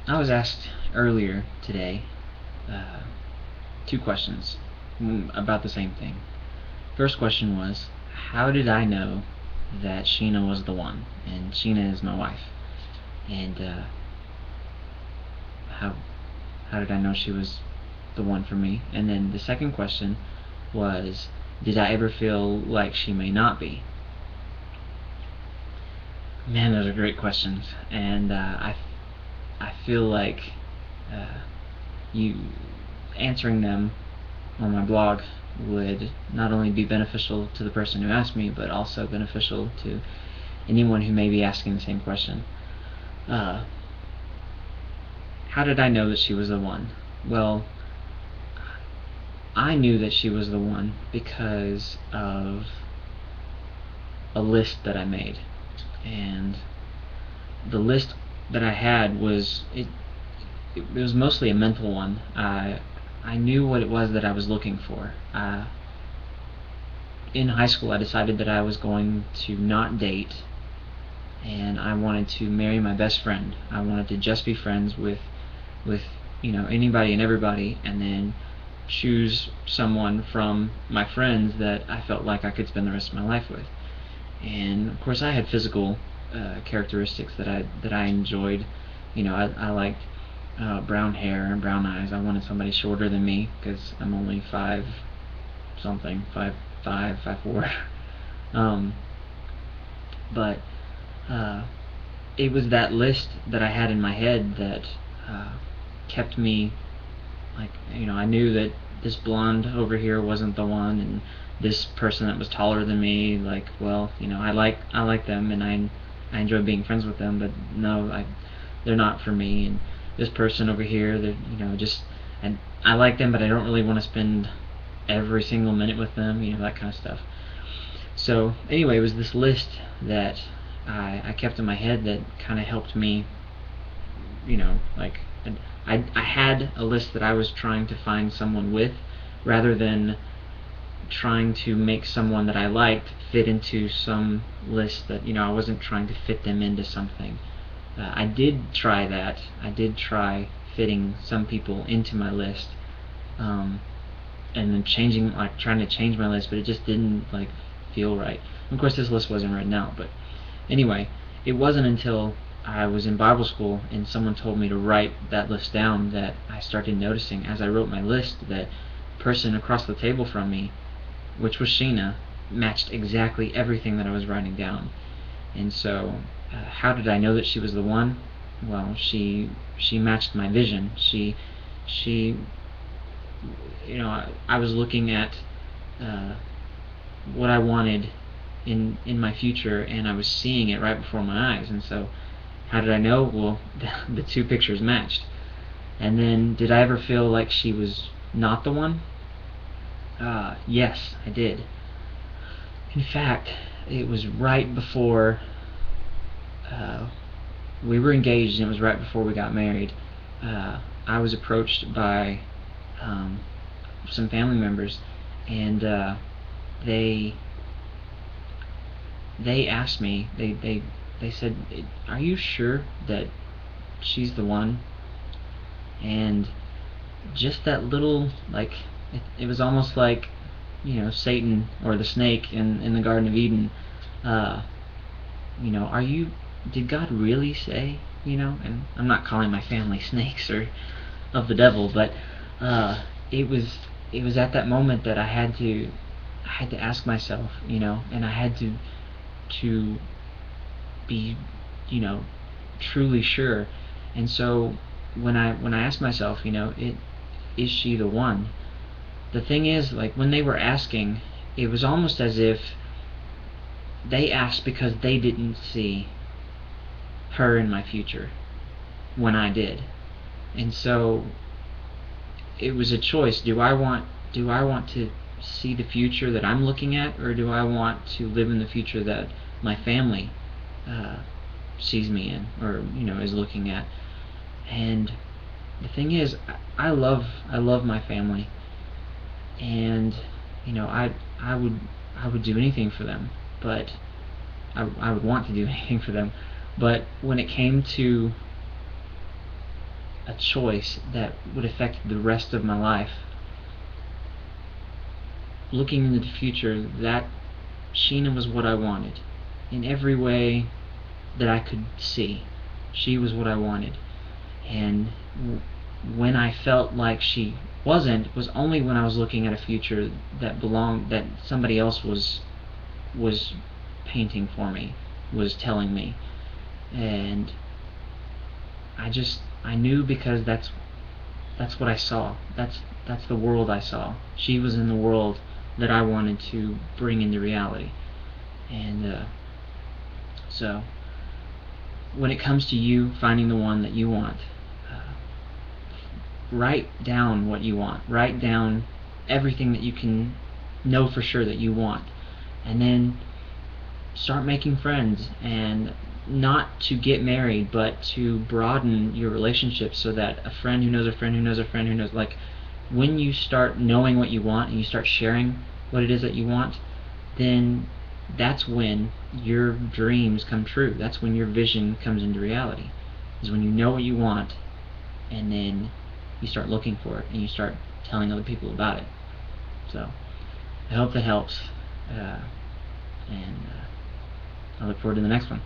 I was asked earlier today two questions about the same thing. First question was, how did I know that Sheena was the one? And Sheena is my wife. And how how did I know she was the one for me? And then the second question was, did I ever feel like she may not be? Man, those are great questions, and I feel like uh, you answering them on my blog would not only be beneficial to the person who asked me, but also beneficial to anyone who may be asking the same question. Uh, how did I know that she was the one? Well, I knew that she was the one because of a list that I made, and the list that I had it was mostly a mental one. I knew what it was that I was looking for. In high school, I decided that I was going to not date, and I wanted to marry my best friend. I wanted to just be friends with anybody and everybody, and then choose someone from my friends that I felt like I could spend the rest of my life with. And of course, I had physical characteristics that I enjoyed. I liked brown hair and brown eyes. I wanted somebody shorter than me because I'm only five something, 5'5", 5'4". um, but uh, it was that list that I had in my head that kept me, like, I knew that this blonde over here wasn't the one, and this person that was taller than me, like, well, I like them, and I enjoy being friends with them, but no, they're not for me. And this person over here, that just, and I like them, but I don't really want to spend every single minute with them, that kind of stuff. So anyway, it was this list that I kept in my head that kind of helped me, like, I had a list that I was trying to find someone with, rather than trying to make someone that I liked fit into some list that I wasn't trying to fit them into something. I did try that. I did try fitting some people into my list, and then trying to change my list, but it just didn't feel right. And of course, this list wasn't right now, but anyway, it wasn't until I was in Bible school and someone told me to write that list down that I started noticing, as I wrote my list, that the person across the table from me, which was Sheena, matched exactly everything that I was writing down. And so, how did I know that she was the one? Well, she matched my vision. She I was looking at what I wanted in my future, and I was seeing it right before my eyes. And so, how did I know? Well, the two pictures matched. And then, did I ever feel like she was not the one? Yes, I did. In fact, it was right before uh, we were engaged, and it was right before we got married. I was approached by um, some family members, and they they asked me. They said, "Are you sure that she's the one?" And just that little, it was almost like Satan or the snake in the Garden of Eden. Uh, are you? Did God really say? And I'm not calling my family snakes or of the devil, but uh, it was it was at that moment that I had to ask myself, and I had to be, you know, truly sure. And so when I asked myself, is she the one? The thing is, like, when they were asking, it was almost as if they asked because they didn't see her in my future when I did. And so it was a choice. Do I want to see the future that I'm looking at, or do I want to live in the future that my family uh, sees me in, or is looking at? And the thing is, I love my family, and I would do anything for them, but I would want to do anything for them. But when it came to a choice that would affect the rest of my life, looking into the future, that Sheena was what I wanted. In every way that I could see, she was what I wanted. And when I felt like she wasn't, was only when I was looking at a future that somebody else was painting for me, was telling me. And I knew, because that's what I saw. That's the world I saw. She was in the world that I wanted to bring into reality. And so when it comes to you finding the one that you want, write down what you want. Write down everything that you can know for sure that you want. And then start making friends, and not to get married, but to broaden your relationship, so that a friend who knows a friend who knows a friend who knows, like, when you start knowing what you want and you start sharing what it is that you want, then that's when your dreams come true. That's when your vision comes into reality, is when you know what you want, and then you start looking for it and you start telling other people about it. So I hope that helps, and I look forward to the next one.